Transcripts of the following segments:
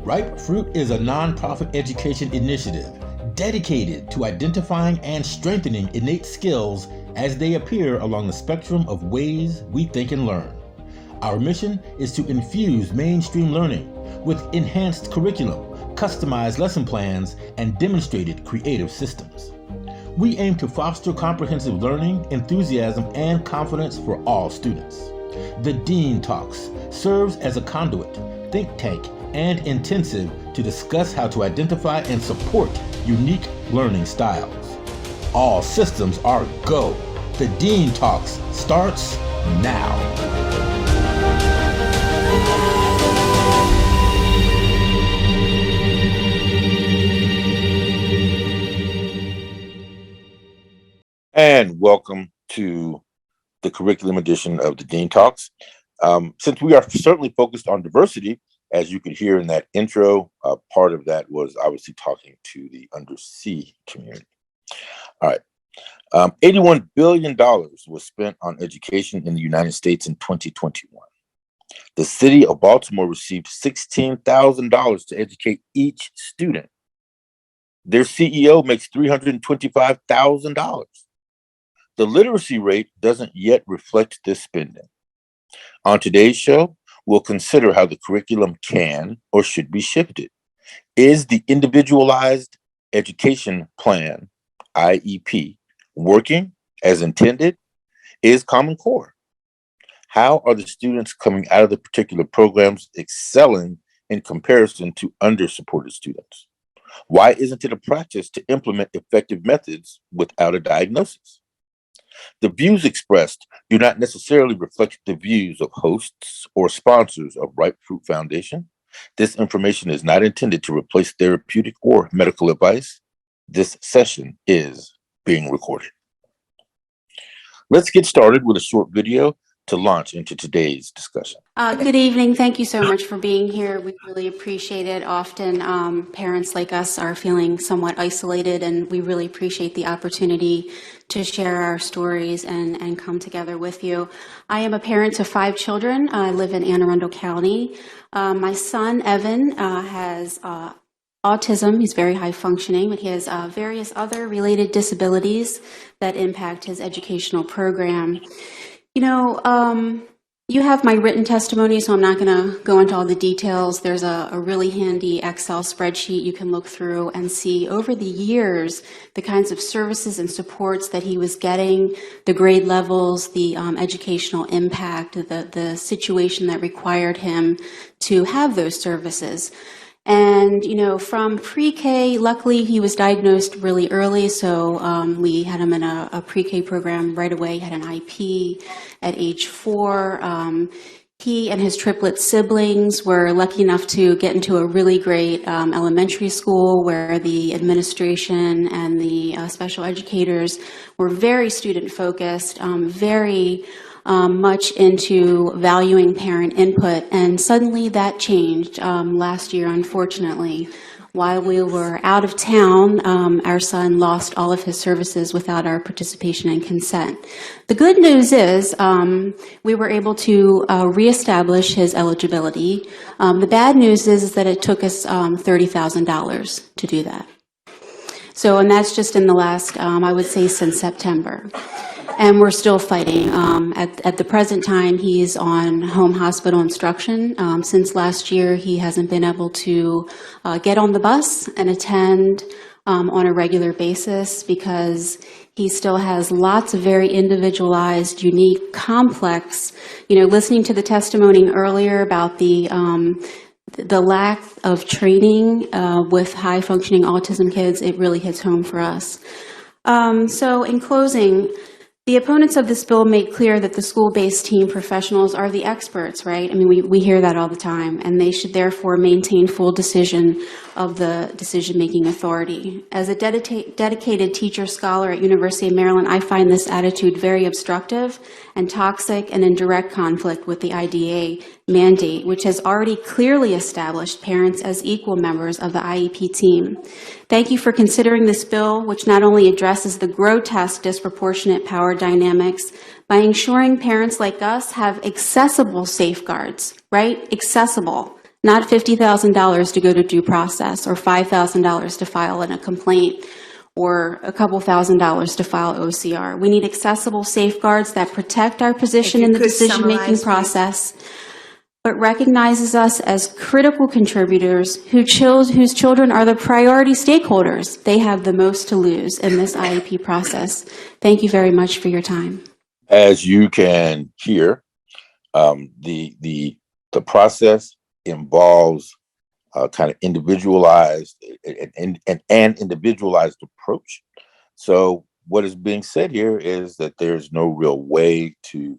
Ripe Fruit is a nonprofit education initiative dedicated to identifying and strengthening innate skills as they appear along the spectrum of ways we think and learn. Our mission is to infuse mainstream learning with enhanced curriculum, customized lesson plans, and demonstrated creative systems. We aim to foster comprehensive learning, enthusiasm, and confidence for all students. The Dean Talks serves as a conduit, think tank, and intensive to discuss how to identify and support unique learning styles. All systems are go. The Dean Talks starts now. And welcome to the curriculum edition of the Dean Talks. Since we are certainly focused on diversity, as you could hear in that intro, part of that was obviously talking to the undersea community. All right. $81 billion was spent on education in the United States in 2021. The city of Baltimore received $16,000 to educate each student. Their CEO makes $325,000. The literacy rate doesn't yet reflect this spending. On today's show, we'll consider how the curriculum can or should be shifted. Is the Individualized Education Plan, IEP, working as intended? Is Common Core? How are the students coming out of the particular programs excelling in comparison to under-supported students? Why isn't it a practice to implement effective methods without a diagnosis? The views expressed do not necessarily reflect the views of hosts or sponsors of Ripe Fruit Foundation. This information is not intended to replace therapeutic or medical advice. This session is being recorded. Let's get started with a short video to launch into today's discussion. Good evening. Thank you so much for being here. We really appreciate it. Often parents like us are feeling somewhat isolated, and we really appreciate the opportunity to share our stories and come together with you. I am a parent of 5 children. I live in Anne Arundel County. My son, Evan, has autism. He's very high functioning, but he has various other related disabilities that impact his educational program. You know, you have my written testimony, so I'm not going to go into all the details. There's a really handy Excel spreadsheet you can look through and see over the years the kinds of services and supports that he was getting, the grade levels, the educational impact, the situation that required him to have those services. And, you know, from pre-K, luckily he was diagnosed really early, so we had him in a pre-K program right away. He had an IEP at age 4. He and his triplet siblings were lucky enough to get into a really great elementary school where the administration and the special educators were very student-focused, very much into valuing parent input, and suddenly that changed last year, unfortunately. While we were out of town, our son lost all of his services without our participation and consent. The good news is we were able to reestablish his eligibility. The bad news is that it took us $30,000 to do that. So, and that's just in the last, I would say, since September. And we're still fighting. At the present time, he's on home hospital instruction. Since last year, he hasn't been able to get on the bus and attend on a regular basis because he still has lots of very individualized, unique, complex, you know, listening to the testimony earlier about the lack of training with high-functioning autism kids, it really hits home for us. So in closing, the opponents of this bill make clear that the school-based team professionals are the experts, right? I mean, we hear that all the time, and they should therefore maintain full decision of the decision-making authority. As a dedicated teacher scholar at University of Maryland, I find this attitude very obstructive and toxic and in direct conflict with the IDEA mandate, which has already clearly established parents as equal members of the IEP team. Thank you for considering this bill, which not only addresses the grotesque disproportionate power dynamics by ensuring parents like us have accessible safeguards, right? Accessible, not $50,000 to go to due process or $5,000 to file a complaint or a couple $1,000s to file OCR. We need accessible safeguards that protect our position in the decision-making process, but recognizes us as critical contributors whose children are the priority stakeholders. They have the most to lose in this IEP process. Thank you very much for your time. As you can hear, the process involves kind of individualized an individualized approach. So what is being said here is that there's no real way to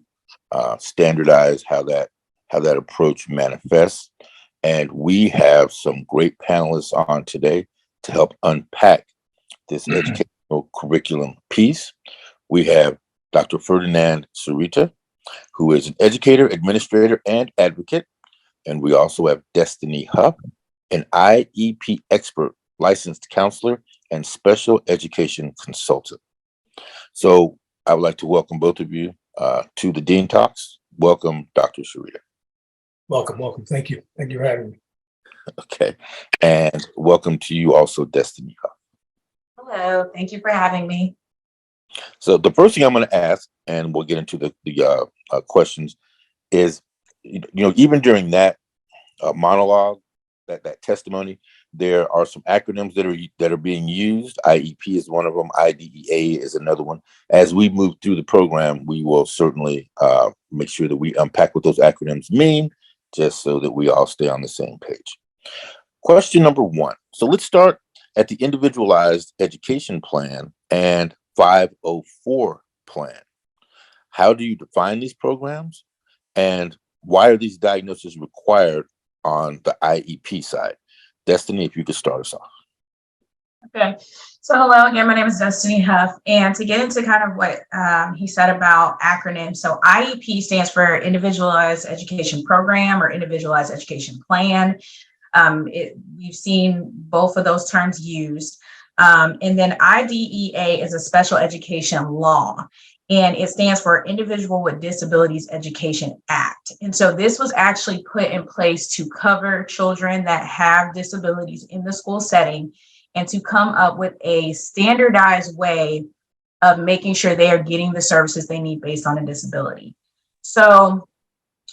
standardize how that approach manifests. And we have some great panelists on today to help unpack this educational curriculum piece. We have Dr. Ferdinand Sarita, who is an educator, administrator, and advocate. And we also have Destiny Huff, an IEP expert, licensed counselor, and special education consultant. So I would like to welcome both of you to the Dean Talks. Welcome, Dr. Sarita. Welcome. Thank you. Thank you for having me. Okay. And welcome to you also, Destiny Huff. Hello. Thank you for having me. So the first thing I'm going to ask, and we'll get into the questions, is, even during that monologue, that testimony, there are some acronyms that are being used. IEP is one of them. IDEA is another one. As we move through the program, we will certainly make sure that we unpack what those acronyms mean, just so that we all stay on the same page. Question number one. So let's start at the individualized education plan and 504 plan. How do you define these programs, and why are these diagnoses required on the IEP side? Destiny, if you could start us off. Okay. So hello again, my name is Destiny Huff. And to get into kind of what he said about acronyms, so IEP stands for Individualized Education Program or Individualized Education Plan. We've seen both of those terms used. And then IDEA is a special education law, and it stands for Individual with Disabilities Education Act. And so this was actually put in place to cover children that have disabilities in the school setting and to come up with a standardized way of making sure they are getting the services they need based on a disability. So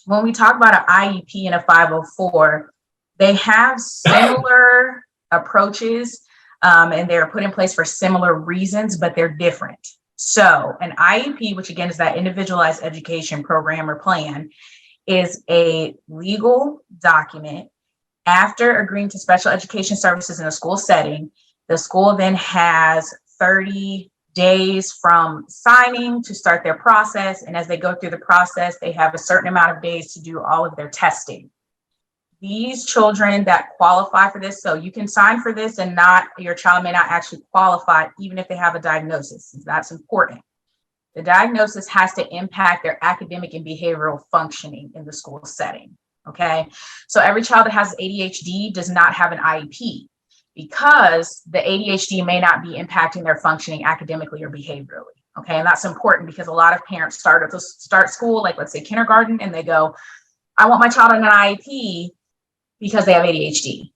when we talk about an IEP and a 504, they have similar approaches, and they're put in place for similar reasons, but they're different. So an IEP, which again is that individualized education program or plan, is a legal document. After agreeing to special education services in a school setting, the school then has 30 days from signing to start their process. And as they go through the process, they have a certain amount of days to do all of their testing. These children that qualify for this, so you can sign for this and your child may not actually qualify even if they have a diagnosis. That's important. The diagnosis has to impact their academic and behavioral functioning in the school setting. Okay, so every child that has ADHD does not have an IEP because the ADHD may not be impacting their functioning academically or behaviorally. Okay, and that's important because a lot of parents start school, like let's say kindergarten, and they go, I want my child on an IEP because they have ADHD.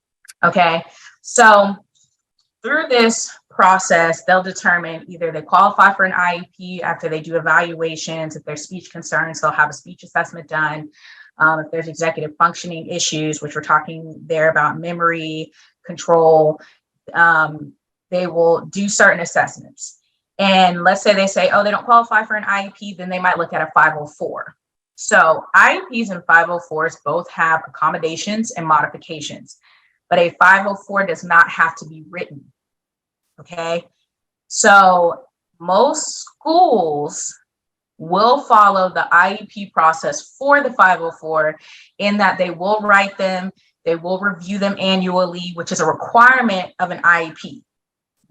Okay, so through this process, they'll determine either they qualify for an IEP after they do evaluations. If there's speech concerns, they'll have a speech assessment done. If there's executive functioning issues, which we're talking there about memory, control, they will do certain assessments. And let's say they say, oh, they don't qualify for an IEP, then they might look at a 504. So IEPs and 504s both have accommodations and modifications, but a 504 does not have to be written. Okay, so most schools will follow the IEP process for the 504 in that they will write them, they will review them annually, which is a requirement of an IEP,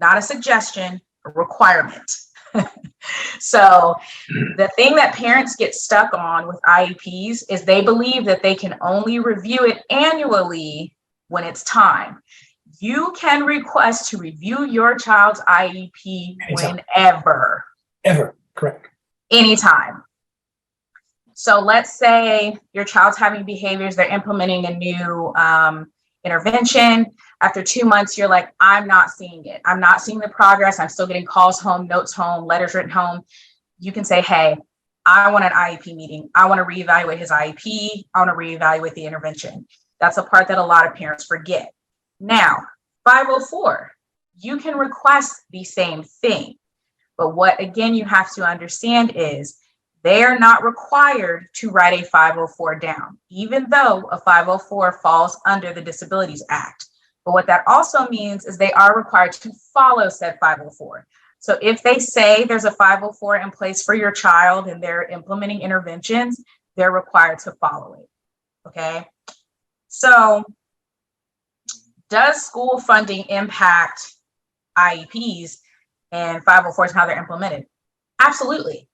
not a suggestion, a requirement. So the thing that parents get stuck on with IEPs is they believe that they can only review it annually when it's time. You can request to review your child's IEP Anytime. whenever. Ever, correct. Anytime. So let's say your child's having behaviors, they're implementing a new intervention. After 2 months, you're like, I'm not seeing it. I'm not seeing the progress. I'm still getting calls home, notes home, letters written home. You can say, hey, I want an IEP meeting. I want to reevaluate his IEP. I want to reevaluate the intervention. That's a part that a lot of parents forget. Now, 504, you can request the same thing. But what, again, you have to understand is they are not required to write a 504 down, even though a 504 falls under the Disabilities Act. But what that also means is they are required to follow said 504. So if they say there's a 504 in place for your child and they're implementing interventions, they're required to follow it. Okay. So does school funding impact IEPs and 504s and how they're implemented? Absolutely.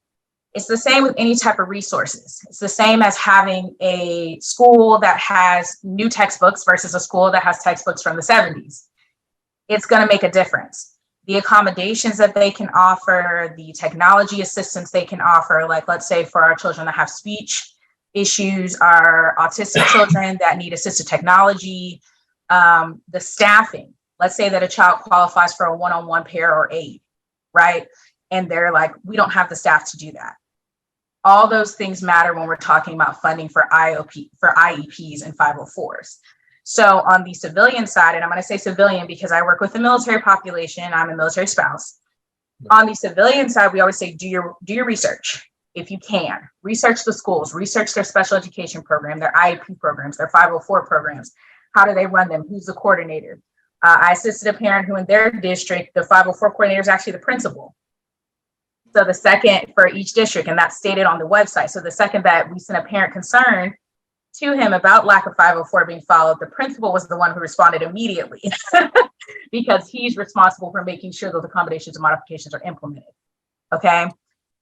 It's the same with any type of resources. It's the same as having a school that has new textbooks versus a school that has textbooks from the 70s. It's going to make a difference. The accommodations that they can offer, the technology assistance they can offer, like let's say for our children that have speech issues, our autistic children that need assistive technology, the staffing. Let's say that a child qualifies for a one-on-one pair or aid, right? And they're like, we don't have the staff to do that. All those things matter when we're talking about funding for IEPs and 504s. So on the civilian side, and I'm going to say civilian because I work with the military population, I'm a military spouse. On the civilian side, we always say, do your research. If you can, research the schools, research their special education program, their IEP programs, their 504 programs. How do they run them? Who's the coordinator? I assisted a parent who in their district, the 504 coordinator is actually the principal. So the second for each district, and that's stated on the website. So the second that we sent a parent concern to him about lack of 504 being followed, the principal was the one who responded immediately because he's responsible for making sure those accommodations and modifications are implemented. Okay.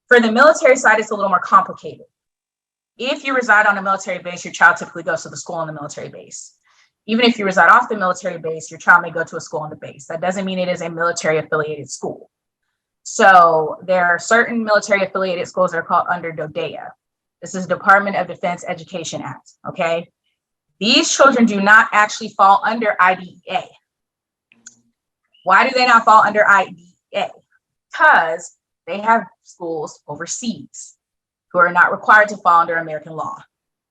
For the military side, it's a little more complicated. If you reside on a military base, your child typically goes to the school on the military base. Even if you reside off the military base, your child may go to a school on the base. That doesn't mean it is a military affiliated school. So there are certain military affiliated schools that are called under DODEA. This is Department of Defense Education Act, okay? These children do not actually fall under IDEA. Why do they not fall under IDEA? Because they have schools overseas who are not required to fall under American law,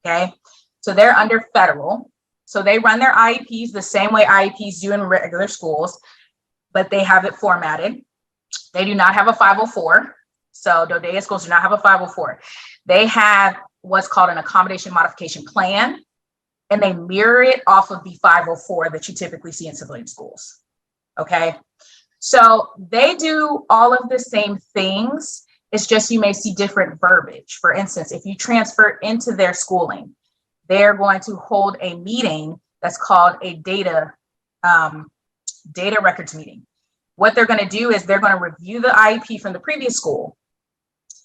okay? So they're under federal. So they run their IEPs the same way IEPs do in regular schools, but they have it formatted. They do not have a 504. So DODEA schools do not have a 504. They have what's called an accommodation modification plan, and they mirror it off of the 504 that you typically see in civilian schools. Okay. So they do all of the same things. It's just you may see different verbiage. For instance, if you transfer into their schooling, they're going to hold a meeting that's called a data records meeting. What they're going to do is they're going to review the IEP from the previous school,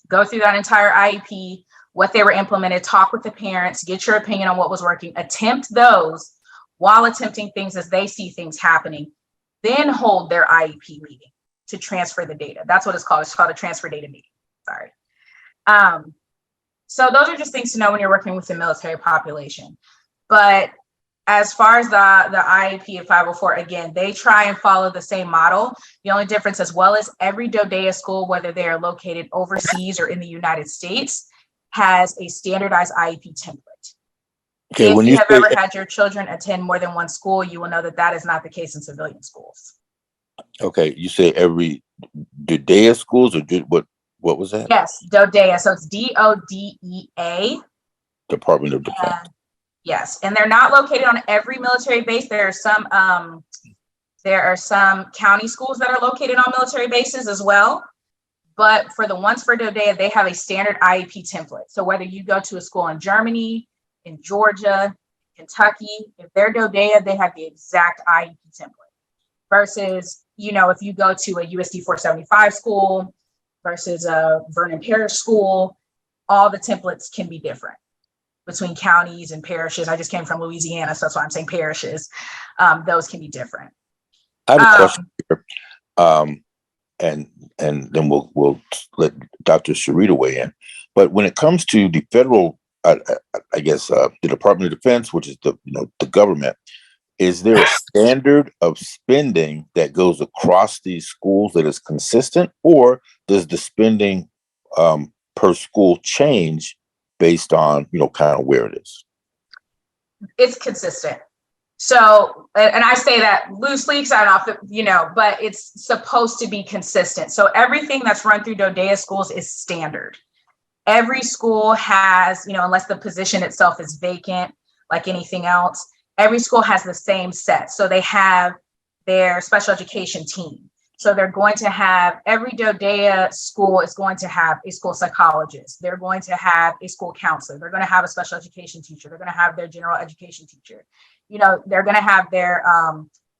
go through that entire IEP, what they were implemented, talk with the parents, get your opinion on what was working, attempt those while attempting things as they see things happening, then hold their IEP meeting to transfer the data. That's what it's called. It's called a transfer data meeting. Sorry. So those are just things to know when you're working with the military population. But as far as the IEP of 504, again, they try and follow the same model. The only difference, as well as every DODEA school, whether they are located overseas or in the United States, has a standardized IEP template. Okay, if you have ever had your children attend more than one school, you will know that that is not the case in civilian schools. Okay, you say every DODEA schools, or what was that? Yes, DODEA. So it's DODEA. Department of Defense. Yes, and they're not located on every military base. There are some county schools that are located on military bases as well. But for the ones for DODEA, they have a standard IEP template. So whether you go to a school in Germany, in Georgia, Kentucky, if they're DODEA, they have the exact IEP template. Versus, if you go to a USD 475 school versus a Vernon Parish school, all the templates can be different between counties and parishes. I just came from Louisiana, so that's why I'm saying parishes. Those can be different. I have a question here, and then we'll let Dr. Sharita weigh in. But when it comes to the federal, I guess the Department of Defense, which is the government, is there a standard of spending that goes across these schools that is consistent, or does the spending per school change based on kind of where it is? It's consistent. So, and I say that loosely because I don't know, but it's supposed to be consistent. So everything that's run through DODEA schools is standard. Every school has, unless the position itself is vacant, like anything else, every school has the same set. So they have their special education team. So they're going to have, every DODEA school is going to have a school psychologist. They're going to have a school counselor. They're going to have a special education teacher. They're going to have their general education teacher. They're going to have their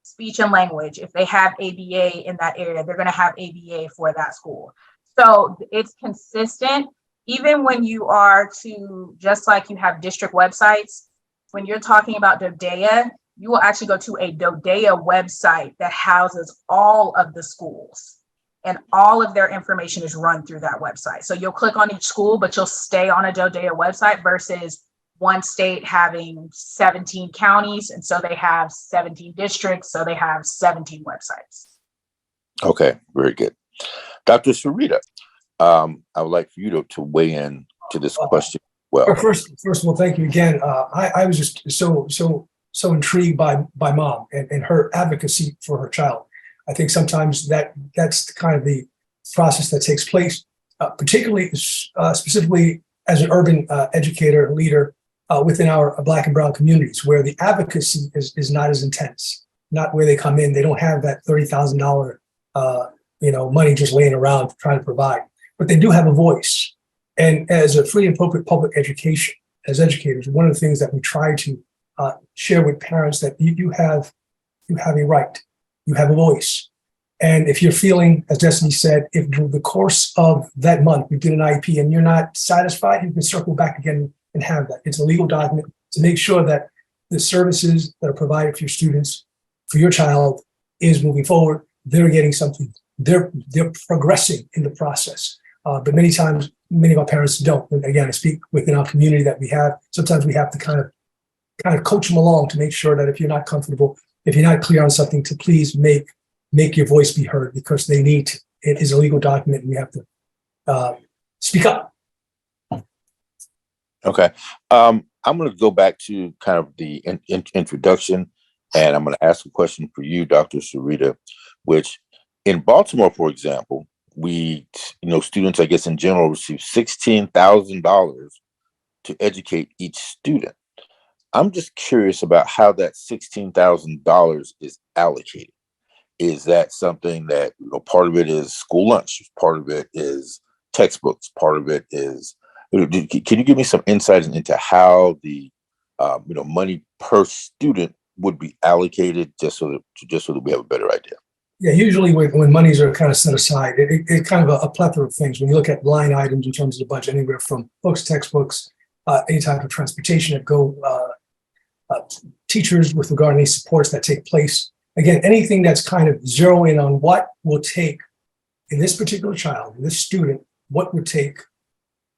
speech and language. If they have ABA in that area, they're going to have ABA for that school. So it's consistent. Even when you are just like you have district websites, when you're talking about DODEA, you will actually go to a DODEA website that houses all of the schools, and all of their information is run through that website. So you'll click on each school, but you'll stay on a DODEA website versus one state having 17 counties. And so they have 17 districts. So they have 17 websites. Okay, very good. Dr. Sarita, I would like for you to weigh in to this question. Well, First of all, thank you again. I was just so intrigued by mom and her advocacy for her child. I think sometimes that's kind of the process that takes place, particularly specifically as an urban educator and leader within our Black and Brown communities, where the advocacy is not as intense, not where they come in. They don't have that $30,000 money just laying around trying to provide, but they do have a voice. And as a free and appropriate public education, as educators, one of the things that we try to share with parents that you have a right, you have a voice. And if you're feeling, as Destiny said, if during the course of that month we did an IEP and you're not satisfied, you can circle back again and have that. It's a legal document to make sure that the services that are provided for your students, for your child, is moving forward. They're getting something. They're progressing in the process. But many times, many of our parents don't. And again, I speak within our community that we have. Sometimes we have to kind of coach them along to make sure that if you're not comfortable, if you're not clear on something, to please make your voice be heard, because they need to. It is a legal document and we have to speak up. okay. I'm going to go back to kind of the introduction, and I'm going to ask a question for you, Dr. Sarita, which in Baltimore, for example, students, I guess in general, receive $16,000 to educate each student. I'm just curious about how that $16,000 is allocated. Is that something that, part of it is school lunch, part of it is textbooks, part of it is, can you give me some insight into how the, money per student would be allocated, just so that we have a better idea? Yeah, usually when monies are kind of set aside, it's kind of a plethora of things. When you look at line items in terms of the budget, anywhere from books, textbooks, any type of transportation that go, teachers with regard to any supports that take place. Again, anything that's kind of zero in on what will take in this particular child, this student, what would take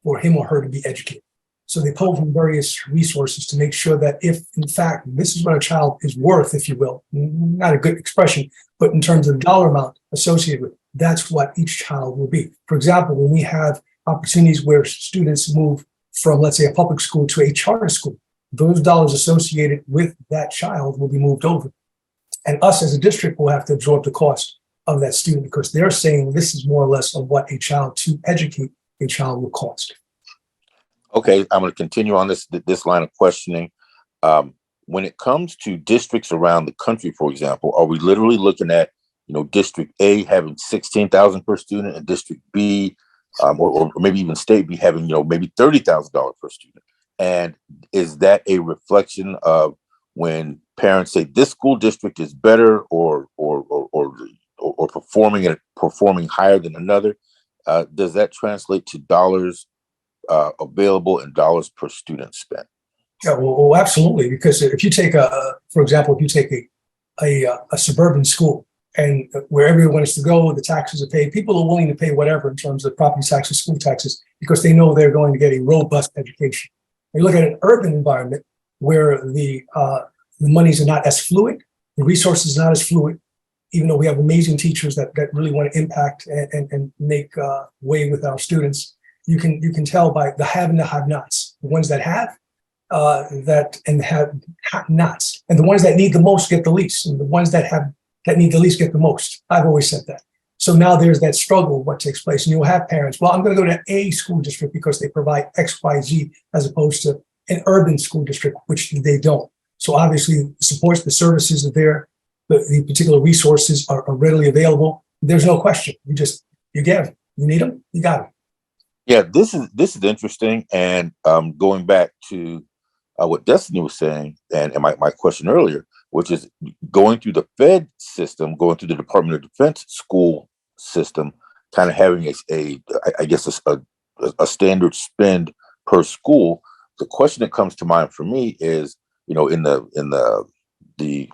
for him or her to be educated. So they pull from various resources to make sure that if, in fact, this is what a child is worth, if you will, not a good expression, but in terms of the dollar amount associated with it, that's what each child will be. For example, when we have opportunities where students move from, let's say, a public school to a charter school, those dollars associated with that child will be moved over. And us as a district will have to absorb the cost of that student, because they're saying this is more or less of what a child to educate a child will cost. Okay, I'm going to continue on this line of questioning. When it comes to districts around the country, for example, are we literally looking at, District A having 16,000 per student, and District B, or maybe even State B having, maybe $30,000 per student? And is that a reflection of when parents say this school district is better or performing higher than another? Does that translate to dollars available and dollars per student spent? Yeah, well, absolutely. Because if you take for example, if you take a suburban school and where everyone wants to go, the taxes are paid. People are willing to pay whatever in terms of property taxes, school taxes, because they know they're going to get a robust education. You look at an urban environment where the monies are not as fluid, the resources are not as fluid, even though we have amazing teachers that really want to impact and make way with our students. You can tell by the have and the have-nots. The ones that have have-nots, and the ones that need the most get the least, and the ones that need the least get the most. I've always said that. So now there's that struggle, what takes place, and you'll have parents, well, I'm going to go to a school district because they provide X, Y, Z, as opposed to an urban school district, which they don't. So obviously, the supports, the services are there, the particular resources are readily available. There's no question. You get them. You need them, you got them. Yeah, this is interesting, and going back to what Destiny was saying, and my question earlier, which is going through the Fed system, going through the Department of Defense school system, kind of having a standard spend per school. The question that comes to mind for me is, in the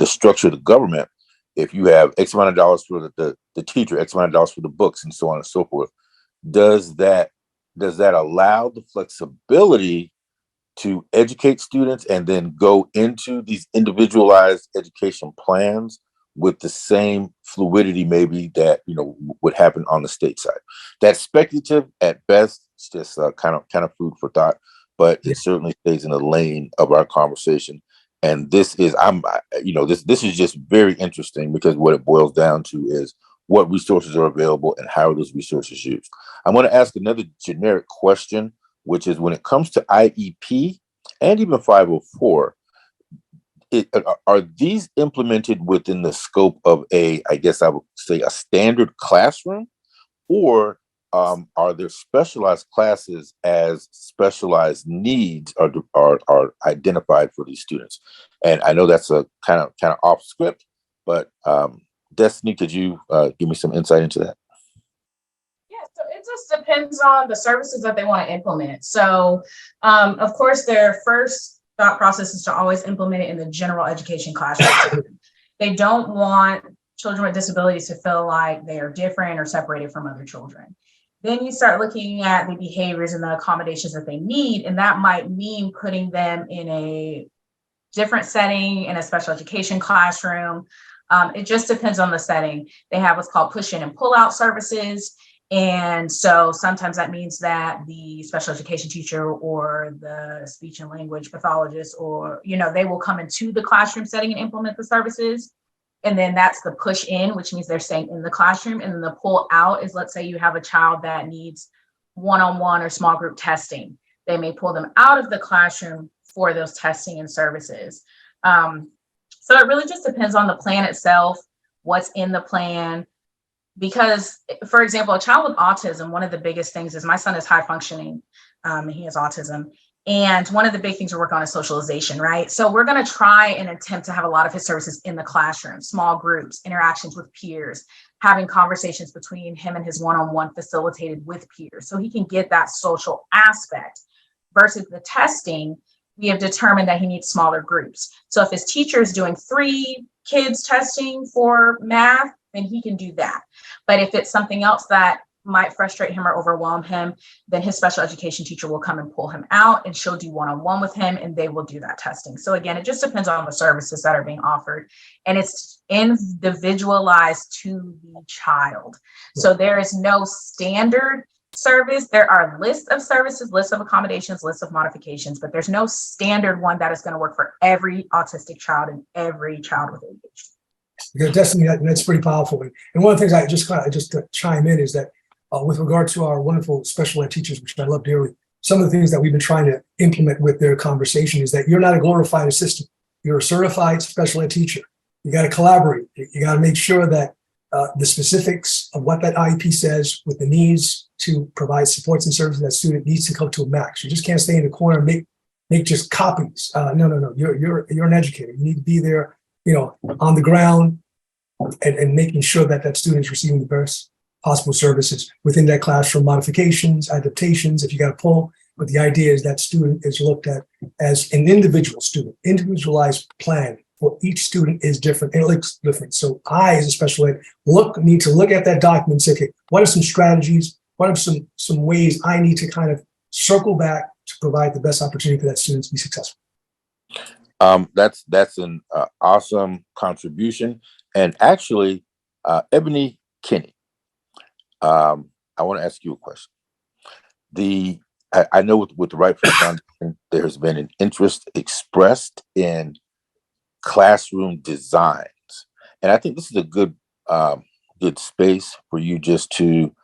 structure of the government, if you have X amount of dollars for the teacher, X amount of dollars for the books, and so on and so forth, does that allow the flexibility to educate students and then go into these individualized education plans with the same fluidity maybe that would happen on the state side? That's speculative at best. It's just kind of food for thought, but it certainly stays in the lane of our conversation. And this is this is just very interesting, because what it boils down to is what resources are available and how are those resources used. I want to ask another generic question, which is, when it comes to IEP and even 504, are these implemented within the scope of I would say, a standard classroom, or are there specialized classes as specialized needs are identified for these students? And I know that's a kind of off script, but Destiny, could you give me some insight into that? Yeah, so it just depends on the services that they want to implement. So, of course, their first thought process is to always implement it in the general education classroom. They don't want children with disabilities to feel like they are different or separated from other children. Then you start looking at the behaviors and the accommodations that they need, and that might mean putting them in a different setting, in a special education classroom. It just depends on the setting. They have what's called push in and pull out services. And so sometimes that means that the special education teacher or the speech and language pathologist, or, they will come into the classroom setting and implement the services. And then that's the push in, which means they're staying in the classroom. And then the pull out is, let's say you have a child that needs one-on-one or small group testing. They may pull them out of the classroom for those testing and services. So it really just depends on the plan itself, what's in the plan. Because, for example, a child with autism, one of the biggest things is, my son is high functioning, he has autism. And one of the big things we're working on is socialization, right? So we're going to try and attempt to have a lot of his services in the classroom, small groups, interactions with peers, having conversations between him and his one-on-one facilitated with peers, so he can get that social aspect. Versus the testing, we have determined that he needs smaller groups. So if his teacher is doing 3 kids testing for math, then he can do that. But if it's something else that might frustrate him or overwhelm him, then his special education teacher will come and pull him out, and she'll do one-on-one with him, and they will do that testing. So again, it just depends on the services that are being offered, and it's individualized to the child. So there is no standard service. There are lists of services, lists of accommodations, lists of modifications, but there's no standard one that is going to work for every autistic child and every child with ADHD. Yeah, definitely, that's pretty powerful. And one of the things I just to chime in is that with regard to our wonderful special ed teachers, which I love dearly, some of the things that we've been trying to implement with their conversation is that you're not a glorified assistant. You're a certified special ed teacher. You got to collaborate. You got to make sure that the specifics of what that IEP says, with the needs to provide supports and services that student needs to come to a max. You just can't stay in the corner and make just copies. No. You're an educator. You need to be there, on the ground, and making sure that that student is receiving the best possible services within that classroom, modifications, adaptations, if you got to pull. But the idea is that student is looked at as an individual student, individualized plan for each student is different. It looks different. So I, as a special ed, need to look at that document and say, okay, what are some strategies? What are some ways I need to kind of circle back to provide the best opportunity for that student to be successful? That's an awesome contribution. And actually, Ebony Kinney, I want to ask you a question. I know with the Right Foot Foundation, there has been an interest expressed in classroom designs, and I think this is a good space for you just to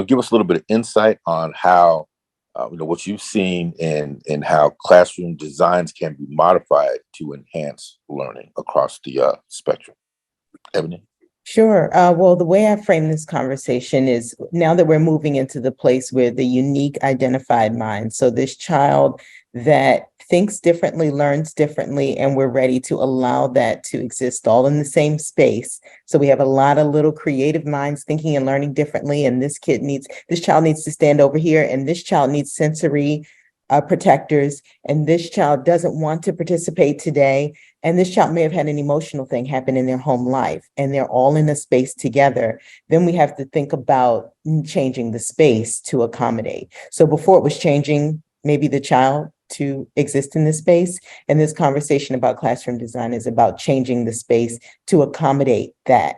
give us a little bit of insight on how what you've seen in how classroom designs can be modified to enhance learning across the spectrum. Ebony? Sure. Well, the way I frame this conversation is now that we're moving into the place where the unique identified mind, so this child that thinks differently, learns differently, and we're ready to allow that to exist all in the same space. So we have a lot of little creative minds thinking and learning differently, and this child needs to stand over here, and this child needs sensory protectors, and this child doesn't want to participate today, and this child may have had an emotional thing happen in their home life, and they're all in a space together. Then we have to think about changing the space to accommodate. So before it was changing maybe the child to exist in this space, and this conversation about classroom design is about changing the space to accommodate that.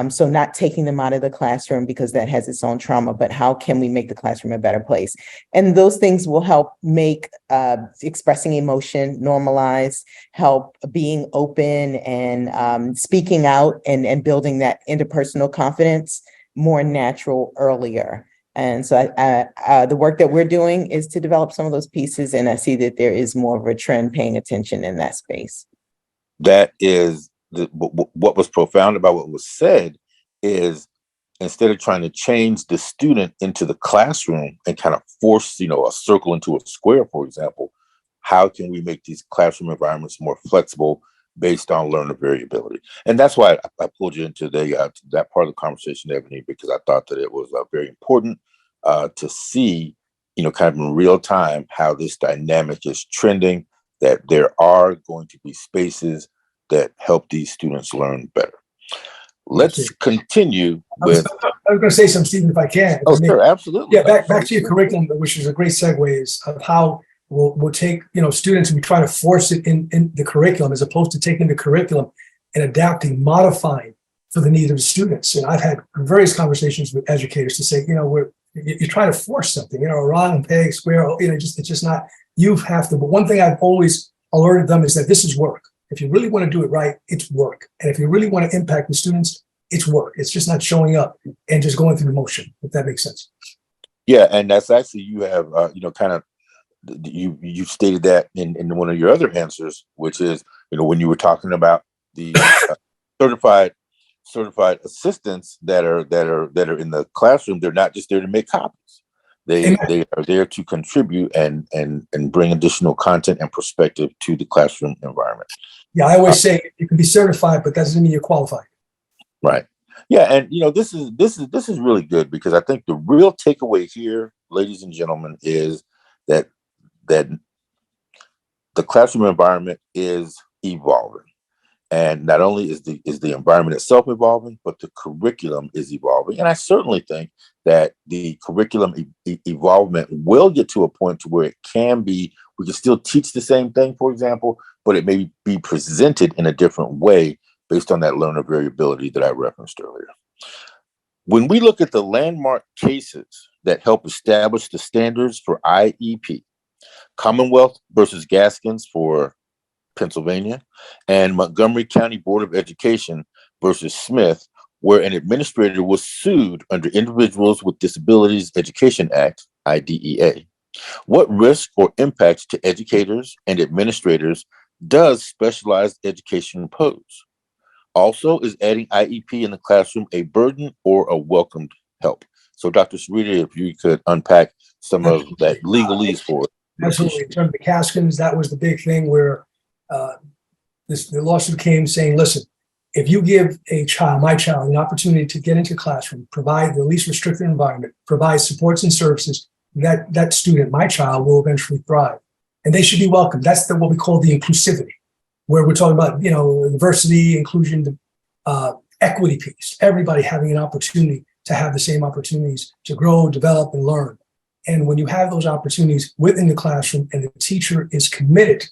So not taking them out of the classroom because that has its own trauma, but how can we make the classroom a better place? And those things will help make expressing emotion normalized, help being open and speaking out and building that interpersonal confidence more natural earlier. And so the work that we're doing is to develop some of those pieces. And I see that there is more of a trend paying attention in that space. That is what was profound about what was said is instead of trying to change the student into the classroom and kind of force, a circle into a square, for example, how can we make these classroom environments more flexible based on learner variability? And that's why I pulled you into that part of the conversation, Ebony, because I thought that it was very important to see, kind of in real time how this dynamic is trending, that there are going to be spaces that help these students learn better. Let's continue with. I was going to say something, Stephen, if I can. Oh, sure, absolutely. Yeah, back to your curriculum, which is a great segue, is of how we'll take students and we try to force it in the curriculum as opposed to taking the curriculum and adapting, modifying for the needs of the students. And I've had various conversations with educators to say, you're trying to force something, round, peg, square, it's just not. You have to. But one thing I've always alerted them is that this is work. If you really want to do it right, it's work. And if you really want to impact the students, it's work. It's just not showing up and just going through the motion, if that makes sense. Yeah, and that's actually, you have, you stated that in one of your other answers, which is, when you were talking about the certified assistants that are in the classroom, they're not just there to make copies. They are there to contribute and bring additional content and perspective to the classroom environment. Yeah, I always say you can be certified, but that doesn't mean you're qualified. Right. Yeah, and this is really good because I think the real takeaway here, ladies and gentlemen, is that the classroom environment is evolving. And not only is the environment itself evolving, but the curriculum is evolving. And I certainly think that the curriculum evolvement will get to a point to where we can still teach the same thing, for example, but it may be presented in a different way based on that learner variability that I referenced earlier. When we look at the landmark cases that help establish the standards for IEP, Commonwealth versus Gaskins for Pennsylvania, and Montgomery County Board of Education versus Smith, where an administrator was sued under Individuals with Disabilities Education Act, IDEA. What risk or impacts to educators and administrators does specialized education pose? Also, is adding IEP in the classroom a burden or a welcomed help? So, Dr. Sarita, if you could unpack some of that legalese for us. Absolutely. In terms of the Gaskins, that was the big thing where the lawsuit came saying, listen, if you give my child, an opportunity to get into the classroom, provide the least restricted environment, provide supports and services, that student, my child, will eventually thrive. And they should be welcome. That's what we call the inclusivity. where we're talking about, diversity, inclusion, equity piece, everybody having an opportunity to have the same opportunities to grow, develop, and learn. And when you have those opportunities within the classroom and the teacher is committed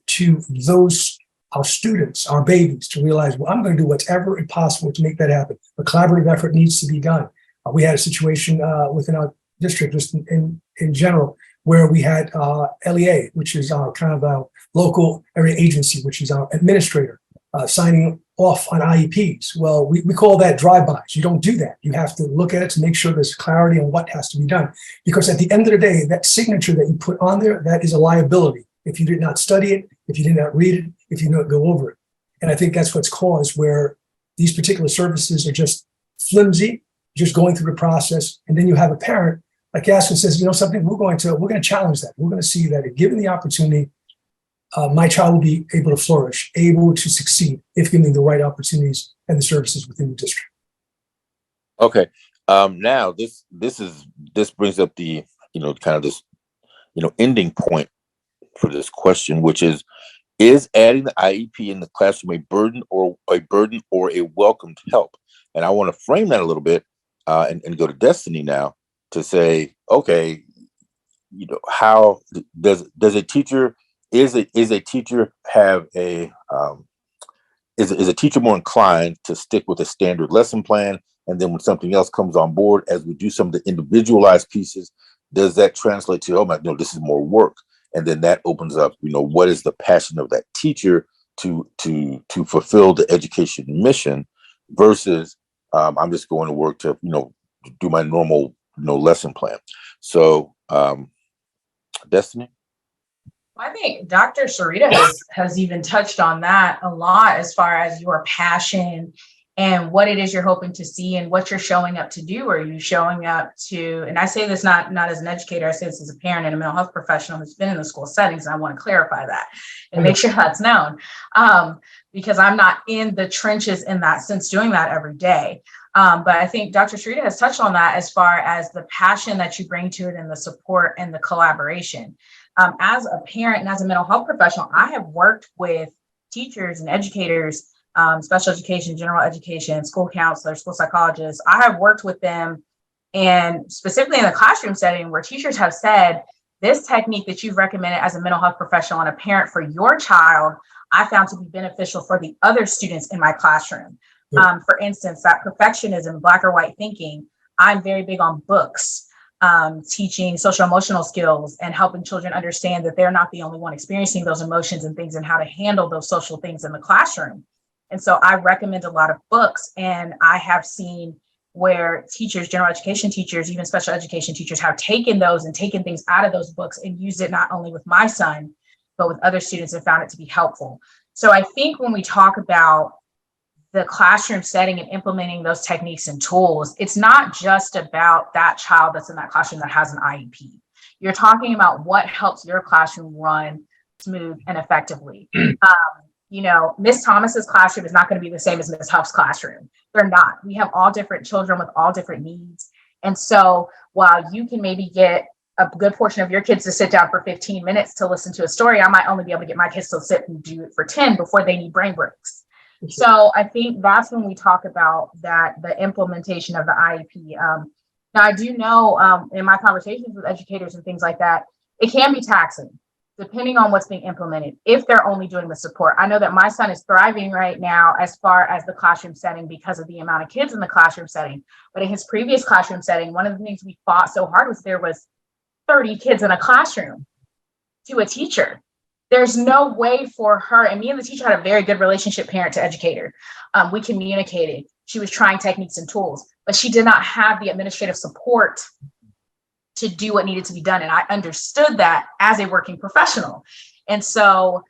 to those, our students, our babies, to realize, well, I'm going to do whatever possible to make that happen. A collaborative effort needs to be done. We had a situation within our district, just in general, where we had LEA, which is our kind of our local area agency, which is our administrator, signing off on IEPs. Well, we call that drive-bys. You don't do that. You have to look at it to make sure there's clarity on what has to be done. Because at the end of the day, that signature that you put on there, that is a liability. If you did not study it, if you did not read it, if you did not go over it. And I think that's what's caused where these particular services are just flimsy, just going through the process. And then you have a parent like Yasmin says, something, we're going to challenge that. We're going to see that given the opportunity, my child will be able to flourish, able to succeed if given the right opportunities and the services within the district. Okay. Now this brings up the, kind of this, ending point for this question, which is adding the IEP in the classroom a burden or a welcomed help? And I want to frame that a little bit and go to Destiny now to say, okay, how does a teacher is a teacher have a is a teacher more inclined to stick with a standard lesson plan, and then when something else comes on board, as we do some of the individualized pieces, does that translate to, oh my, no, this is more work? And then that opens up, what is the passion of that teacher to fulfill the education mission versus I'm just going to work to, do my normal, lesson plan. So, Destiny? I think Dr. Sarita has even touched on that a lot as far as your passion and what it is you're hoping to see and what you're showing up to do. Are you showing up to, and I say this not as an educator, I say this as a parent and a mental health professional who's been in the school settings. And I want to clarify that and make sure that's known because I'm not in the trenches in that sense, doing that every day. But I think Dr. Sarita has touched on that as far as the passion that you bring to it and the support and the collaboration. As a parent and as a mental health professional, I have worked with teachers and educators, special education, general education, school counselors, school psychologists. I have worked with them, and specifically in the classroom setting where teachers have said, this technique that you've recommended as a mental health professional and a parent for your child, I found to be beneficial for the other students in my classroom. For instance, that perfectionism, black or white thinking, I'm very big on books. Teaching social emotional skills and helping children understand that they're not the only one experiencing those emotions and things and how to handle those social things in the classroom. And so I recommend a lot of books, and I have seen where teachers, general education teachers, even special education teachers have taken those and taken things out of those books and used it not only with my son, but with other students and found it to be helpful. So I think when we talk about the classroom setting and implementing those techniques and tools, it's not just about that child that's in that classroom that has an IEP. You're talking about what helps your classroom run smooth and effectively. Miss Thomas's classroom is not going to be the same as Miss Huff's classroom. They're not. We have all different children with all different needs. And so while you can maybe get a good portion of your kids to sit down for 15 minutes to listen to a story, I might only be able to get my kids to sit and do it for 10 before they need brain breaks. So I think that's when we talk about that, the implementation of the IEP. Now, I do know in my conversations with educators and things like that, it can be taxing depending on what's being implemented, if they're only doing the support. I know that my son is thriving right now as far as the classroom setting because of the amount of kids in the classroom setting. But in his previous classroom setting, one of the things we fought so hard was there was 30 kids in a classroom to a teacher. There's no way for her, and me and the teacher had a very good relationship, parent to educator. We communicated. She was trying techniques and tools, but she did not have the administrative support to do what needed to be done. And I understood that as a working professional. And so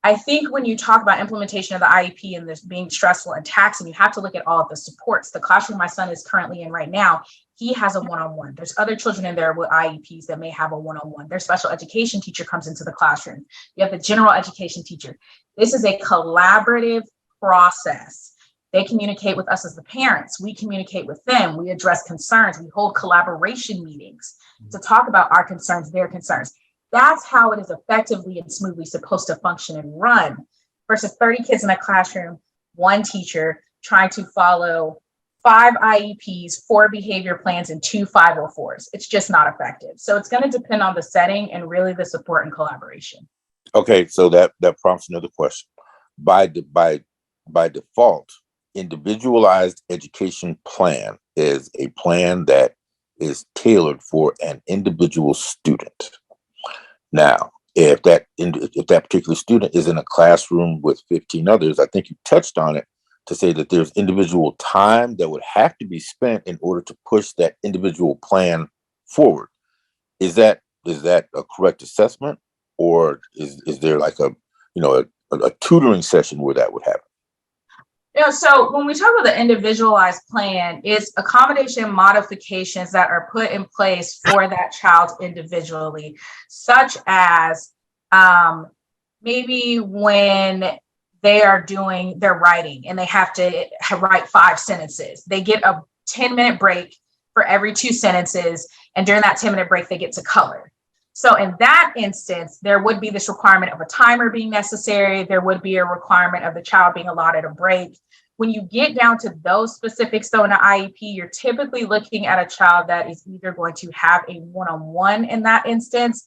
I think when you talk about implementation of the IEP and this being stressful and taxing, you have to look at all of the supports. The classroom my son is currently in right now, he has a one-on-one. There's other children in there with IEPs that may have a one-on-one. Their special education teacher comes into the classroom. You have the general education teacher. This is a collaborative process. They communicate with us as the parents. We communicate with them. We address concerns. We hold collaboration meetings to talk about our concerns, their concerns. That's how it is effectively and smoothly supposed to function and run. versus 30 kids in a classroom, one teacher trying to follow 5 IEPs, 4 behavior plans, and 2 504s. It's just not effective. So it's going to depend on the setting and really the support and collaboration. Okay, so that prompts another question. By default, individualized education plan is a plan that is tailored for an individual student. Now, if that particular student is in a classroom with 15 others, I think you touched on it to say that there's individual time that would have to be spent in order to push that individual plan forward. Is that a correct assessment, or is there like a tutoring session where that would happen? So when we talk about the individualized plan, it's accommodation modifications that are put in place for that child individually, such as maybe when they are doing their writing and they have to write 5 sentences, they get a 10-minute break for every 2 sentences. And during that 10-minute break, they get to color. So in that instance, there would be this requirement of a timer being necessary. There would be a requirement of the child being allotted a break. When you get down to those specifics, though, in an IEP, you're typically looking at a child that is either going to have a one-on-one in that instance,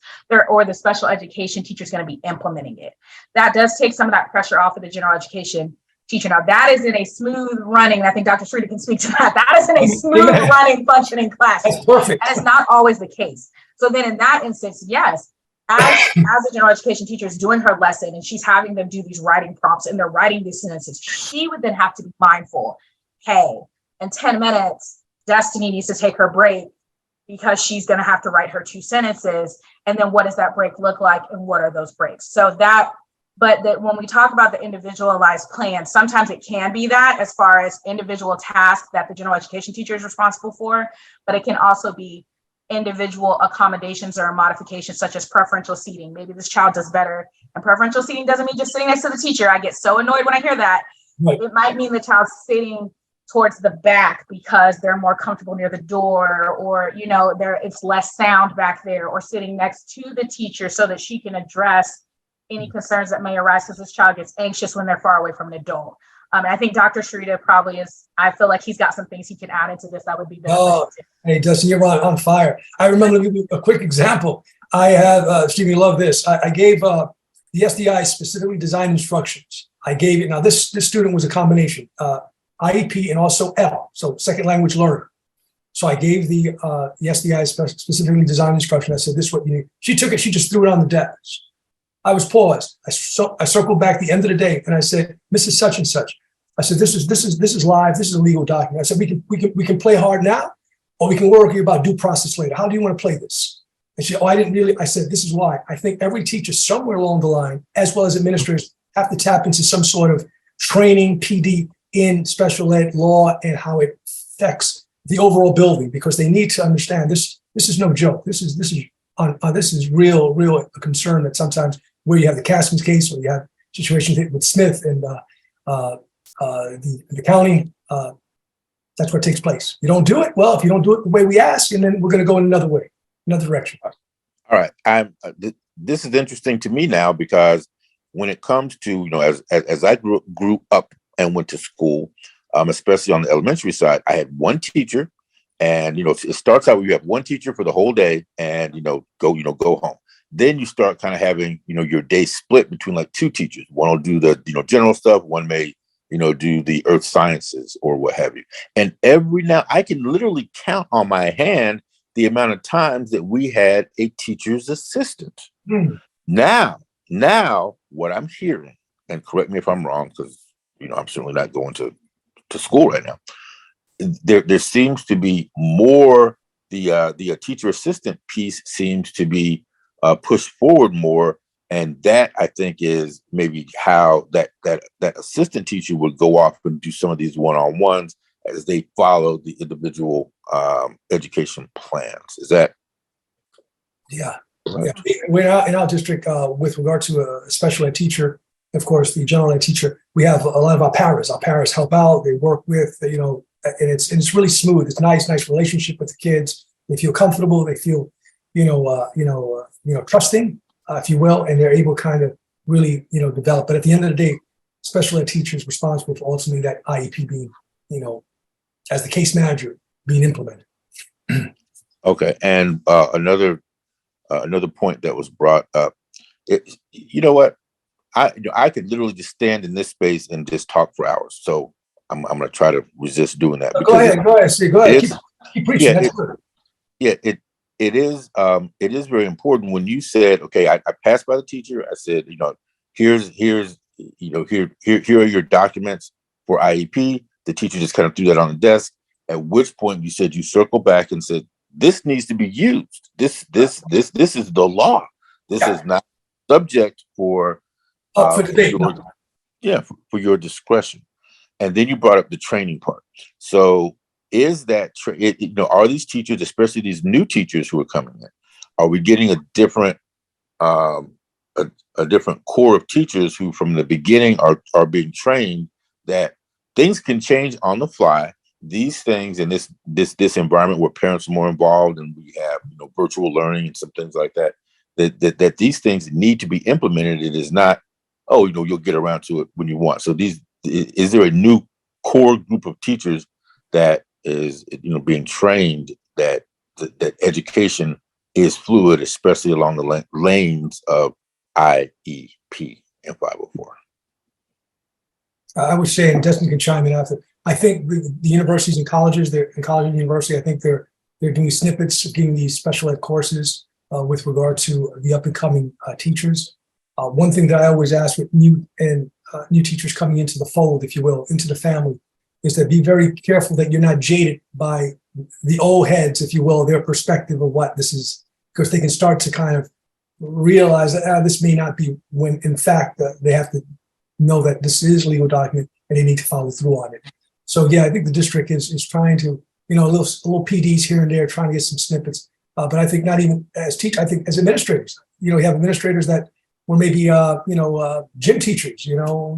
or the special education teacher is going to be implementing it. That does take some of that pressure off of the general education teacher. Now, that is in a smooth running, I think Dr. Shrita can speak to that. That is in a smooth running, functioning class. That's perfect. And it's not always the case. So then in that instance, yes, as a general education teacher is doing her lesson and she's having them do these writing prompts and they're writing these sentences, she would then have to be mindful, hey, in 10 minutes, Destiny needs to take her break because she's going to have to write her 2 sentences. And then what does that break look like? And what are those breaks? So but when we talk about the individualized plan, sometimes it can be that as far as individual tasks that the general education teacher is responsible for, but it can also be individual accommodations or modifications such as preferential seating. Maybe this child does better, and preferential seating doesn't mean just sitting next to the teacher. I get so annoyed when I hear that. Right. It might mean the child's sitting towards the back because they're more comfortable near the door, or it's less sound back there, or sitting next to the teacher so that she can address any concerns that may arise because this child gets anxious when they're far away from an adult. I think Dr. Shrita probably is, I feel like he's got some things he can add into this that would be beneficial. Oh, hey, Dustin, you're on fire. I remember, to give you a quick example. I have, Steve, you love this. I gave the SDI specifically designed instructions. I gave it, now this student was a combination, IEP and also L, so second language learner. So I gave the SDI specifically designed instruction. I said, this is what you need. She took it, she just threw it on the desk. I was paused. I circled back at the end of the day and I said, Mrs. Such and Such. I said, this is live. This is a legal document. I said, we can play hard now, or we can worry about due process later. How do you want to play this? And she, I said, this is why. I think every teacher somewhere along the line, as well as administrators, have to tap into some sort of training, PD in special ed law and how it affects the overall building, because they need to understand this. This is no joke. This is real a concern that sometimes, where you have the Caskins case, or you have situations with Smith and the county, that's what takes place. You don't do it, well, if you don't do it the way we ask, and then we're going to go in another way, another direction. All right, this is interesting to me now, because when it comes to, as I grew up and went to school, especially on the elementary side, I had one teacher, and it starts out where you have one teacher for the whole day, and go home. Then you start kind of having, your day split between like 2 teachers. One will do the, general stuff. One may, do the earth sciences or what have you. And every now, I can literally count on my hand the amount of times that we had a teacher's assistant. Now, what I'm hearing, and correct me if I'm wrong, because, I'm certainly not going to school right now. There seems to be more, the teacher assistant piece seems to be pushed forward more, and that, I think, is maybe how that assistant teacher would go off and do some of these one-on-ones as they follow the individual education plans. Is that? Yeah. Right? Yeah. We're out in our district with regard to a special ed teacher. Of course, the general ed teacher, we have a lot of our paras. Our paras help out. They work with, and it's really smooth. It's nice relationship with the kids. They feel comfortable. They feel, trusting, if you will, and they're able to kind of really, develop. But at the end of the day, special ed teachers responsible for ultimately that IEP being, as the case manager, being implemented. Okay, and another point that was brought up. You know what? I could literally just stand in this space and just talk for hours. So I'm going to try to resist doing that. Go ahead. See, go ahead. Keep preaching. Yeah, That's good. Yeah, it is very important. When you said, okay, I passed by the teacher. I said, here's here are your documents for IEP. The teacher just kind of threw that on the desk. At which point you said you circle back and said, this needs to be used. This is the law. This is not subject for for debate. for your discretion. And then you brought up the training part. So is that are these teachers, especially these new teachers who are coming in, are we getting a different a different core of teachers who from the beginning are being trained that things can change on the fly? These things in this environment where parents are more involved and we have virtual learning and some things like that, that these things need to be implemented. It is not, you'll get around to it when you want. So is there a new core group of teachers that is being trained that education is fluid, especially along the lanes of IEP and 504? I would say, and Destiny can chime in after. I think the universities and colleges, and university, I think they're doing snippets of giving these special ed courses with regard to the up and coming teachers. One thing that I always ask with new teachers coming into the fold, if you will, into the family, is to be very careful that you're not jaded by the old heads, if you will, their perspective of what this is, because they can start to kind of realize that this may not be, when in fact they have to know that this is a legal document and they need to follow through on it. So yeah, I think the district is trying to, a little PDs here and there, trying to get some snippets. But I think not even as teachers, I think as administrators, you have administrators that were maybe, gym teachers,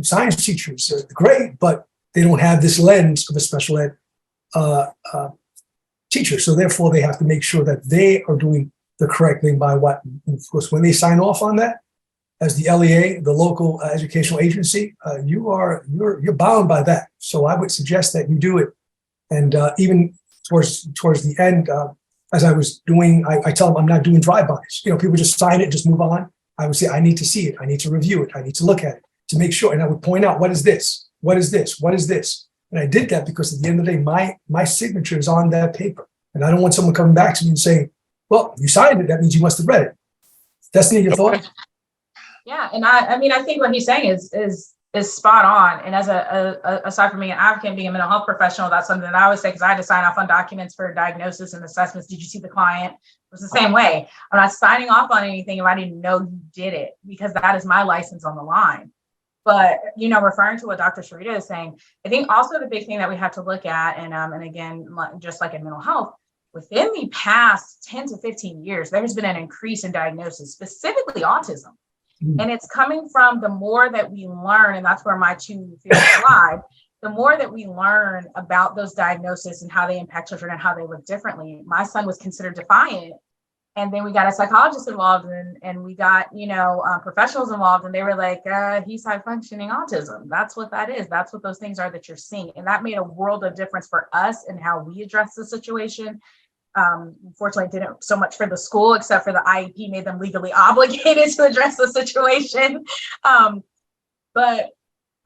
science teachers, great, but they don't have this lens of a special ed teacher. So therefore they have to make sure that they are doing the correct thing by what, of course, when they sign off on that, as the LEA, the local educational agency, you're bound by that. So I would suggest that you do it. And even towards the end, as I was doing, I tell them I'm not doing drive-bys. People just sign it, just move on. I would say, I need to see it. I need to review it. I need to look at it to make sure. And I would point out, what is this? What is this? What is this? And I did that because at the end of the day, my signature is on that paper. And I don't want someone coming back to me and saying, well, you signed it. That means you must have read it. Destiny, your thoughts? Yeah, and I think what he's saying is spot on. And as aside from being an advocate and being a mental health professional, that's something that I always say, because I had to sign off on documents for diagnosis and assessments. Did you see the client? It was the same way. I'm not signing off on anything if I didn't know you did it, because that is my license on the line. But, referring to what Dr. Sharita is saying, I think also the big thing that we have to look at, and again, just like in mental health, within the past 10 to 15 years, there's been an increase in diagnosis, specifically autism. And it's coming from the more that we learn, and that's where my two fields lie, the more that we learn about those diagnoses and how they impact children and how they look differently. My son was considered defiant. And then we got a psychologist involved and we got, professionals involved, and they were like, he's high functioning autism. That's what that is. That's what those things are that you're seeing. And that made a world of difference for us and how we address the situation. Unfortunately, it didn't so much for the school, except for the IEP made them legally obligated to address the situation. But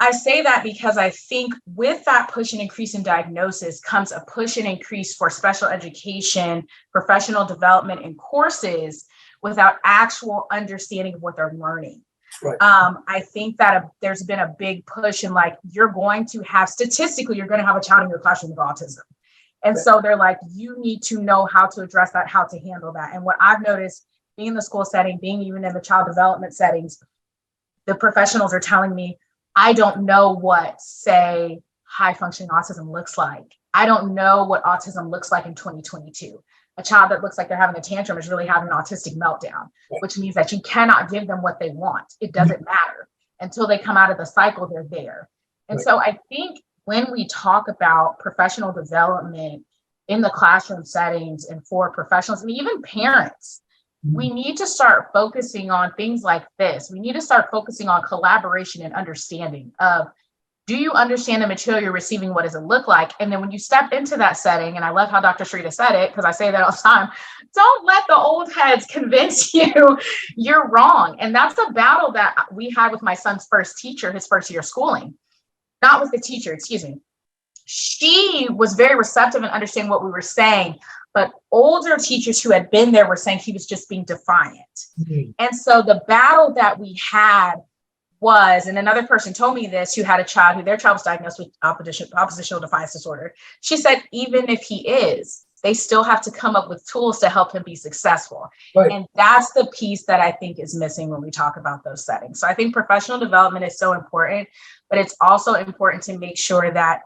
I say that because I think with that push and increase in diagnosis comes a push and increase for special education, professional development, and courses without actual understanding of what they're learning. Right. I think that there's been a big push in you're going to have a child in your classroom with autism. And so they're like, you need to know how to address that, how to handle that. And what I've noticed being in the school setting, being even in the child development settings, the professionals are telling me, I don't know what, say, high functioning autism looks like. I don't know what autism looks like in 2022. A child that looks like they're having a tantrum is really having an autistic meltdown, which means that you cannot give them what they want. It doesn't matter until they come out of the cycle, they're there. And so I think when we talk about professional development in the classroom settings and for professionals and even parents, we need to start focusing on things like this. We need to start focusing on collaboration and understanding of, do you understand the material you're receiving? What does it look like? And then when you step into that setting, and I love how Dr. Shrita said it, because I say that all the time, don't let the old heads convince you you're wrong. And that's a battle that we had with my son's first teacher, his first year of schooling. Not with the teacher, excuse me. She was very receptive and understanding what we were saying, but older teachers who had been there were saying he was just being defiant. Mm-hmm. And so the battle that we had was, and another person told me this, who had a child, who their child was diagnosed with oppositional defiance disorder. She said, even if he is, they still have to come up with tools to help him be successful. Right. And that's the piece that I think is missing when we talk about those settings. So I think professional development is so important, but it's also important to make sure that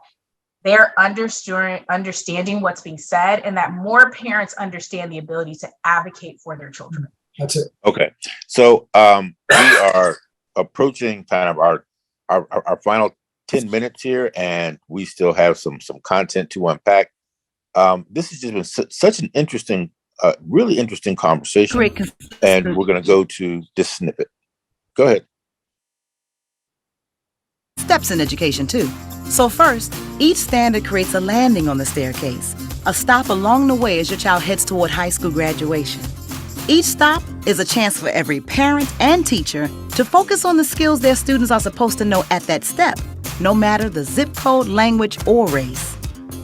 they're understanding what's being said, and that more parents understand the ability to advocate for their children. That's it. Okay. So we are approaching kind of our final 10 minutes here, and we still have some content to unpack. This has just been such an interesting, really interesting conversation. Great. And we're going to go to this snippet. Go ahead. Steps in education too. So first, each standard creates a landing on the staircase, a stop along the way as your child heads toward high school graduation. Each stop is a chance for every parent and teacher to focus on the skills their students are supposed to know at that step, no matter the zip code, language, or race.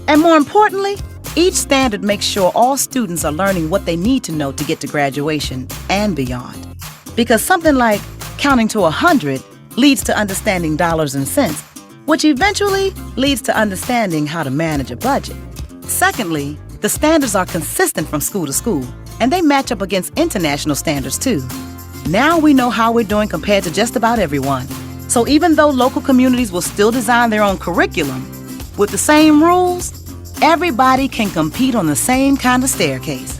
And more importantly, each standard makes sure all students are learning what they need to know to get to graduation and beyond. Because something like counting to 100 leads to understanding dollars and cents, which eventually leads to understanding how to manage a budget. Secondly, the standards are consistent from school to school, and they match up against international standards too. Now we know how we're doing compared to just about everyone. So even though local communities will still design their own curriculum, with the same rules, everybody can compete on the same kind of staircase.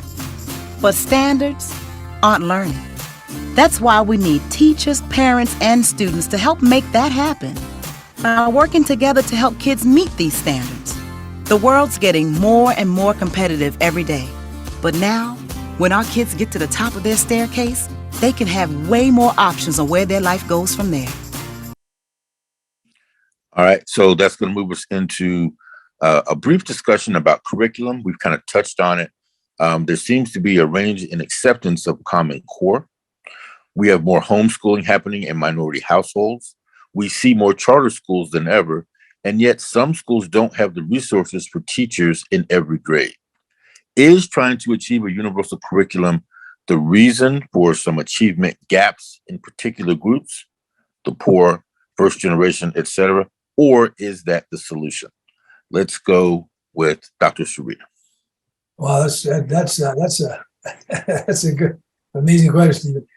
But standards aren't learning. That's why we need teachers, parents, and students to help make that happen by working together to help kids meet these standards. The world's getting more and more competitive every day. But now, when our kids get to the top of their staircase, they can have way more options on where their life goes from there. All right, so that's going to move us into a brief discussion about curriculum. We've kind of touched on it. There seems to be a range in acceptance of Common Core. We have more homeschooling happening in minority households. We see more charter schools than ever, and yet some schools don't have the resources for teachers in every grade. Is trying to achieve a universal curriculum the reason for some achievement gaps in particular groups, the poor, first generation, et cetera, or is that the solution? Let's go with Dr. Shrita. Well, that's a good, amazing question, Stephen.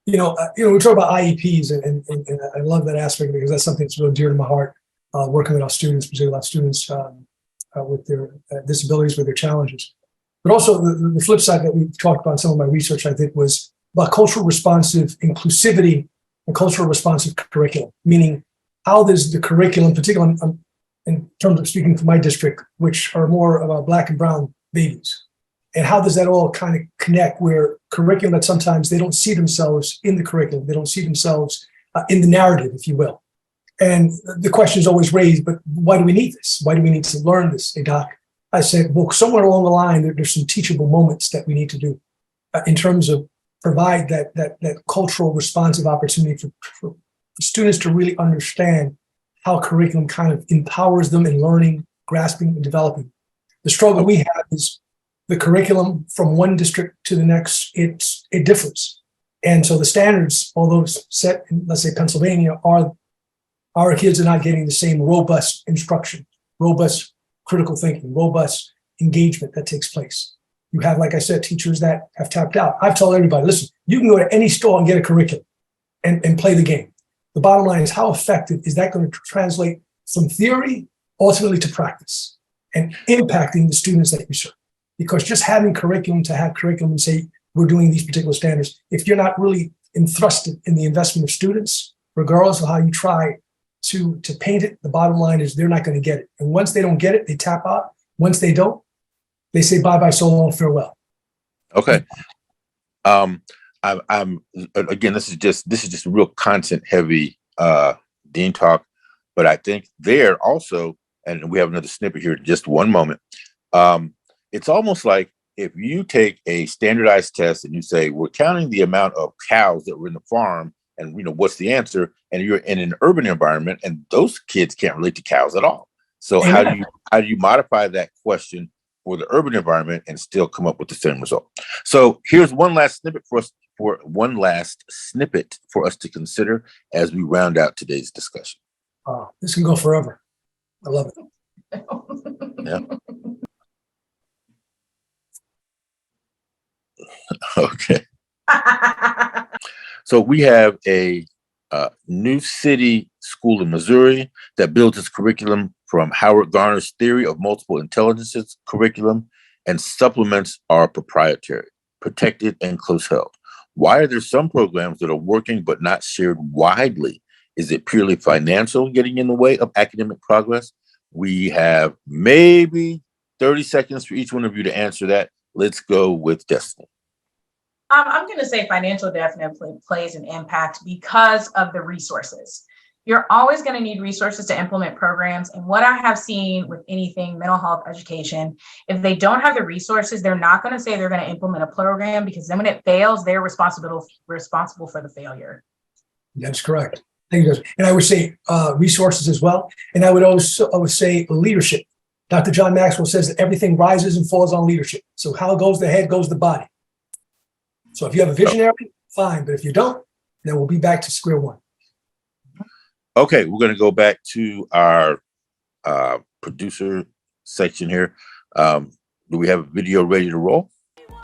We talk about IEPs, and I love that aspect because that's something that's really dear to my heart. Working with our students, particularly our students with their disabilities, with their challenges. But also the flip side that we talked about in some of my research, I think, was about cultural responsive inclusivity and cultural responsive curriculum, meaning how does the curriculum, particularly in terms of speaking for my district, which are more about Black and brown babies, and how does that all kind of connect where curriculum that sometimes they don't see themselves in the curriculum, they don't see themselves in the narrative, if you will. And the question is always raised, but why do we need this? Why do we need to learn this, hey, Doc? I said, well, somewhere along the line, there's some teachable moments that we need to do in terms of provide that cultural responsive opportunity for students to really understand how curriculum kind of empowers them in learning, grasping, and developing. The struggle we have is the curriculum from one district to the next, it differs. And so the standards, although set in, let's say, Pennsylvania, our kids are not getting the same robust instruction, robust critical thinking, robust engagement that takes place. You have, like I said, teachers that have tapped out. I've told everybody, listen, you can go to any store and get a curriculum and play the game. The bottom line is, how effective is that going to translate from theory ultimately to practice and impacting the students that you serve? Because just having curriculum to have curriculum and say, we're doing these particular standards, if you're not really enthrusted in the investment of students, regardless of how you try to paint it, the bottom line is they're not going to get it. And once they don't get it, they tap out. Once they don't, they say bye-bye, so long, farewell. Okay. I'm again, this is just real content heavy Dean Talk, but I think there also, and we have another snippet here in just one moment. It's almost like if you take a standardized test and you say, we're counting the amount of cows that were in the farm, and what's the answer? And you're in an urban environment, and those kids can't relate to cows at all. So how do you modify that question for the urban environment and still come up with the same result? So here's one last snippet for us to consider as we round out today's discussion. This can go forever. I love it. Yeah. Okay. So we have a New City School in Missouri that builds its curriculum from Howard Garner's theory of multiple intelligences curriculum and supplements our proprietary, protected, and close held. Why are there some programs that are working but not shared widely? Is it purely financial getting in the way of academic progress? We have maybe 30 seconds for each one of you to answer that. Let's go with Destiny. I'm going to say financial definitely plays an impact because of the resources. You're always going to need resources to implement programs. And what I have seen with anything mental health education, if they don't have the resources, they're not going to say they're going to implement a program, because then when it fails, they're responsible for the failure. That's correct. And I would say resources as well. And I would say leadership. Dr. John Maxwell says that everything rises and falls on leadership. So how goes the head, goes the body. So if you have a visionary, fine. But if you don't, then we'll be back to square one. Okay, we're going to go back to our producer section here. Do we have a video ready to roll?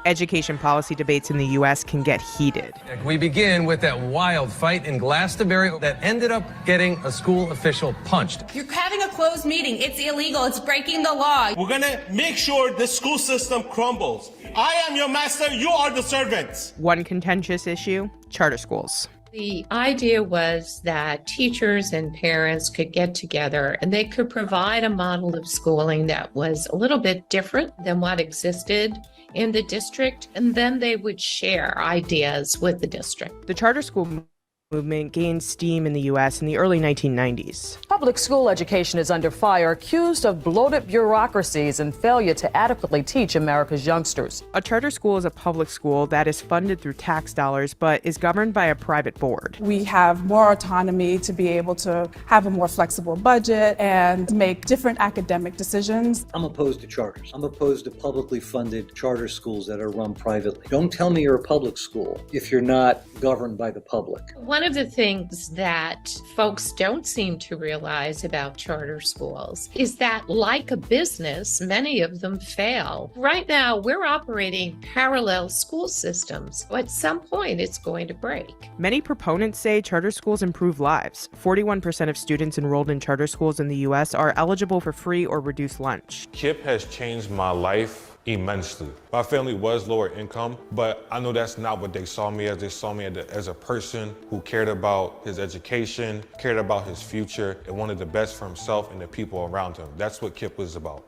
Education policy debates in the U.S. can get heated. We begin with that wild fight in Glastonbury that ended up getting a school official punched. You're having a closed meeting. It's illegal. It's breaking the law. We're going to make sure the school system crumbles. I am your master. You are the servants. One contentious issue, charter schools. The idea was that teachers and parents could get together and they could provide a model of schooling that was a little bit different than what existed in the district, and then they would share ideas with the district. The charter school movement gained steam in the U.S. in the early 1990s. Public school education is under fire, accused of bloated bureaucracies and failure to adequately teach America's youngsters. A charter school is a public school that is funded through tax dollars but is governed by a private board. We have more autonomy to be able to have a more flexible budget and make different academic decisions. I'm opposed to charters. I'm opposed to publicly funded charter schools that are run privately. Don't tell me you're a public school if you're not governed by the public. One of the things that folks don't seem to realize about charter schools is that, like a business, many of them fail. Right now, we're operating parallel school systems. At some point, it's going to break. Many proponents say charter schools improve lives. 41% of students enrolled in charter schools in the U.S. are eligible for free or reduced lunch. KIPP has changed my life immensely. My family was lower income, but I know that's not what they saw me as. They saw me as a person who cared about his education, cared about his future, and wanted the best for himself and the people around him. That's what KIPP was about.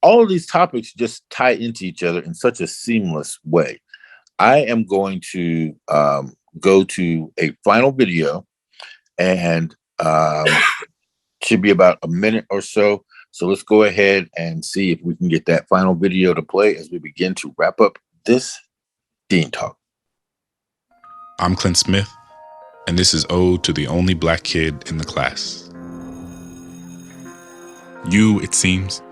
All of these topics just tie into each other in such a seamless way. I am going to go to a final video, and should be about a minute or so. So let's go ahead and see if we can get that final video to play as we begin to wrap up this Dean Talk. I'm Clint Smith, and this is Ode to the only Black kid in the class. You, it seems,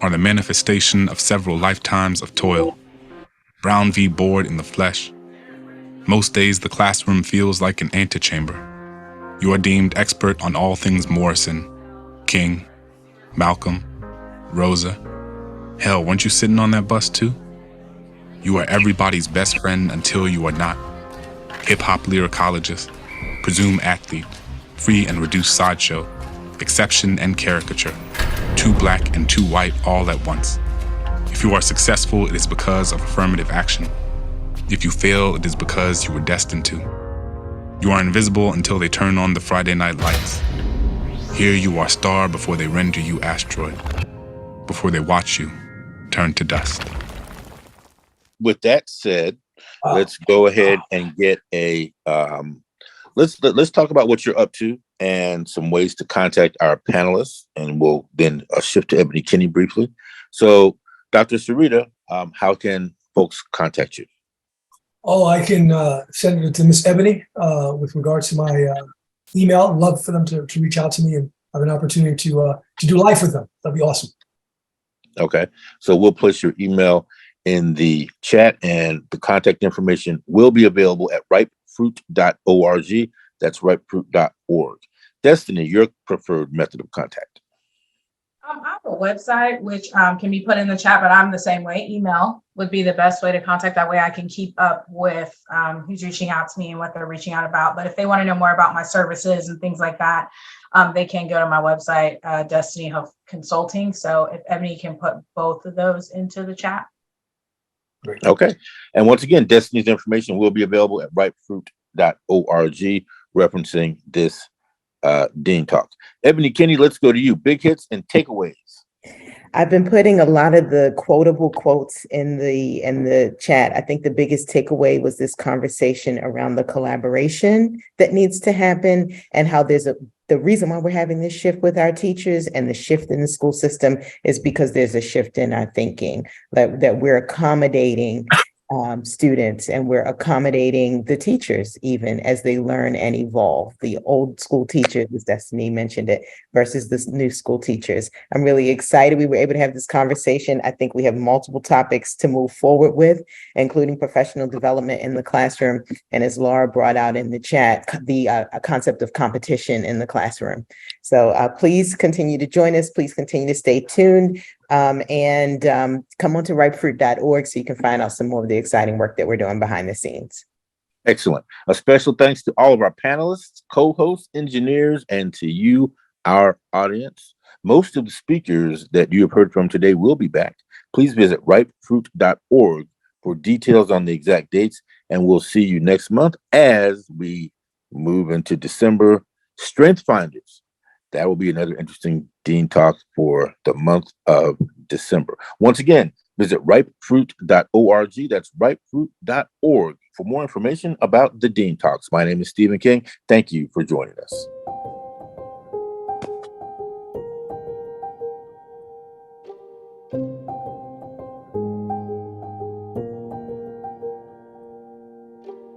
are the manifestation of several lifetimes of toil. Brown v. bored in the flesh. Most days the classroom feels like an antechamber. You are deemed expert on all things Morrison, King, Malcolm, Rosa. Hell, weren't you sitting on that bus too? You are everybody's best friend until you are not. Hip-hop lyricologist, presumed athlete, free and reduced sideshow, exception and caricature, too black and too white all at once. If you are successful, it is because of affirmative action. If you fail, it is because you were destined to. You are invisible until they turn on the Friday night lights. Here you are star before they render you asteroid, before they watch you turn to dust. With that said, Let's go ahead and get a let's talk about what you're up to and some ways to contact our panelists, and we'll then shift to Ebony Kinney briefly. So, Dr. Sarita, how can folks contact you? Oh, I can send it to Miss Ebony with regards to my email. Love for them to reach out to me and have an opportunity to do life with them. That'd be awesome. Okay, so we'll place your email in the chat, and the contact information will be available at ripefruit.org. That's ripefruit.org. Destiny, your preferred method of contact. I have a website which can be put in the chat, but I'm the same way. Email would be the best way to contact. That way I can keep up with who's reaching out to me and what they're reaching out about. But if they want to know more about my services and things like that, they can go to my website, Destiny Health Consulting. So if Ebony can put both of those into the chat. Great. Okay. And once again, Destiny's information will be available at ripefruit.org, referencing this Dean Talk. Ebony Kinney, let's go to you. Big hits and takeaways. I've been putting a lot of the quotable quotes in the chat. I think the biggest takeaway was this conversation around the collaboration that needs to happen, and how the reason why we're having this shift with our teachers and the shift in the school system is because there's a shift in our thinking, that we're accommodating students, and we're accommodating the teachers even as they learn and evolve. The old school teachers, as Destiny mentioned it, versus the new school teachers. I'm really excited we were able to have this conversation. I think we have multiple topics to move forward with, including professional development in the classroom. And as Laura brought out in the chat, the concept of competition in the classroom. So please continue to join us. Please continue to stay tuned. And come on to ripefruit.org so you can find out some more of the exciting work that we're doing behind the scenes. Excellent. A special thanks to all of our panelists, co-hosts, engineers, and to you, our audience. Most of the speakers that you have heard from today will be back. Please visit ripefruit.org for details on the exact dates, and we'll see you next month as we move into December. Strength Finders. That will be another interesting Dean Talk for the month of December. Once again, visit ripefruit.org. That's ripefruit.org for more information about the Dean Talks. My name is Stephen King. Thank you for joining us.